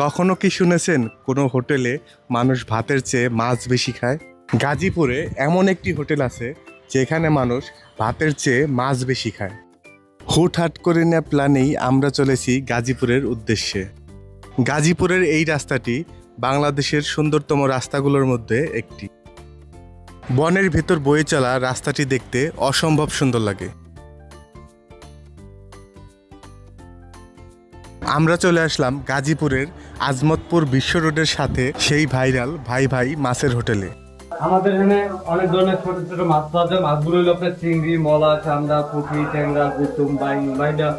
কখনো কি শুনেছেন কোনো হোটেলে মানুষ ভাতের চেয়ে মাছ বেশি খায়? গাজীপুরে এমন একটি হোটেল আছে যেখানে মানুষ ভাতের চেয়ে মাছ বেশি খায়। হুটহাট করে নেওয়া প্ল্যানেই আমরা চলেছি গাজীপুরের উদ্দেশ্যে। গাজীপুরের এই রাস্তাটি বাংলাদেশের সুন্দরতম রাস্তাগুলোর মধ্যে একটি। বনের ভেতর বয়ে চলা রাস্তাটি দেখতে অসম্ভব সুন্দর লাগে। আমরা চলে আসলাম গাজীপুরের আজমতপুর বিশ্ব রোডের সাথে সেই ভাইরাল ভাই ভাই মাছের হোটেলে। আমাদের এখানে অনেক ধরনের ছোট ছোট মাছ পাওয়া যায়। মাছগুলো হলো আপনার চিংড়ি, মলা, চান্দা, পুঁটি, ট্যাংরা, গুতুম, বাইনা,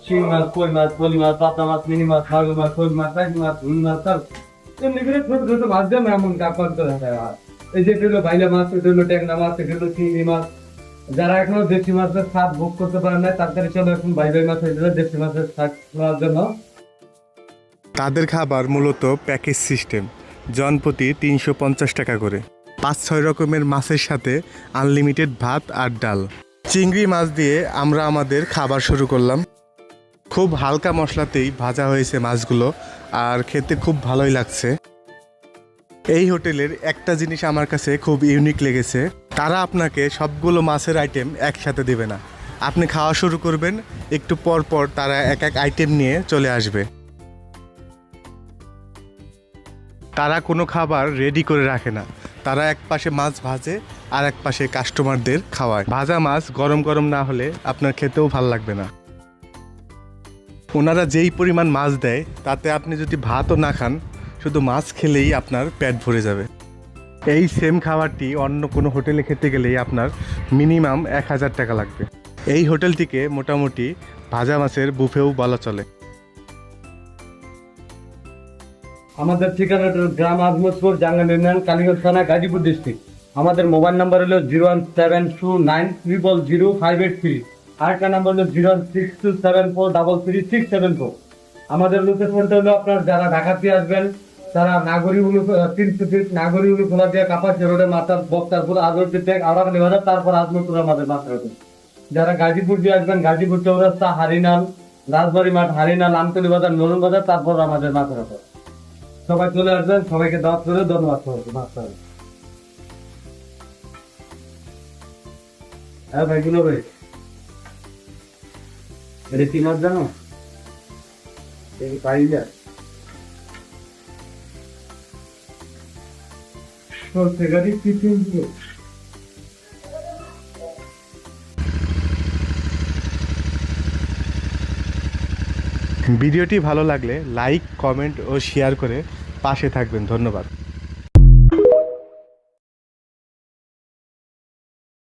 শিং মাছ, কই মাছ, পলি মাছ, পাতা মাছ, মিনি মাছ, মাগুর মাছ, শোল মাছ, টাকি মাছ, রুই মাছ, তার এমনি করে ছোট ছোট মাছ দিয়ে এমন কাপড় করে হয়। এই যে এটা হলো বাইলা মাছ, এটা হলো ট্যাংরা মাছ, এটা হলো চিংড়ি মাছ। যারা এখনো দেশি মাছের স্বাদ ভোগ করতে পারে না তাদের চলো এখন ভাই ভাই মাছ হয়েছিল দেশি মাছের স্বাদ নেওয়ার জন্য। তাদের খাবার মূলত প্যাকেজ সিস্টেম, জনপ্রতি 350 টাকা করে। 5-6 রকমের মাছের সাথে আনলিমিটেড ভাত আর ডাল। চিংড়ি মাছ দিয়ে আমরা আমাদের খাবার শুরু করলাম। খুব হালকা মশলাতেই ভাজা হয়েছে মাছগুলো, আর খেতে খুব ভালোই লাগছে। এই হোটেলের একটা জিনিস আমার কাছে খুব ইউনিক লেগেছে, তারা আপনাকে সবগুলো মাছের আইটেম একসাথে দেবে না। আপনি খাওয়া শুরু করবেন, একটু পর পর তারা এক এক আইটেম নিয়ে চলে আসবে। তারা কোনো খাবার রেডি করে রাখে না, তারা এক পাশে মাছ ভাজে আর এক পাশে কাস্টমারদের খাওয়ায়। ভাজা মাছ গরম গরম না হলে আপনার খেতেও ভাল লাগবে না। ওনারা যেই পরিমাণ মাছ দেয় তাতে আপনি যদি ভাতও না খান, শুধু মাছ খেলেই আপনার পেট ভরে যাবে। এই সেম খাবারটি অন্য কোনো হোটেলে খেতে গেলেই আপনার মিনিমাম 1000 টাকা লাগবে। এই হোটেলটিকে মোটামুটি ভাজা মাছের বুফেও বলা চলে। আমাদের ঠিকানা গ্রাম আজমতপুর, জাঙ্গাল ইউনিয়ন, কালীগঞ্জ থানা, গাজীপুর ডিস্ট্রিক্ট। আমাদের মোবাইল নাম্বার হলো 01729000583। আরেকটা নাম্বার হলো 06274333674। আমাদের লোকেশনটা হলো আপনার যারা ঢাকাতে আসবেন তারা নাগরীগুলো 300 ফিট নাগরীগুলো খোলা দিয়ে কাপাসি রোডে মাথা বক্তারপুর আদরটি ত্যাগ আওড়াখালী বাজার, তারপর আজমতপুর আমাদের মাথা রোডে। যারা গাজীপুর দিয়ে আসবেন গাজীপুর চৌরাস্তা, হারিনাল, রাজবাড়ি মাঠ, হারিনাল, আমতলী বাজার, নরুন বাজার, তারপর আমাদের মাথা রোডে। সবাই চলে আসবেন, সবাইকে দাওয়াত করে ধন্যবাদ। হ্যাঁ ভাই, গুলো ভাই এটা কি মাছ জানো? পাইলা সরষে গাড়ি টিফিন। ভিডিওটি ভালো লাগলে লাইক, কমেন্ট ও শেয়ার করে পাশে থাকবেন। ধন্যবাদ।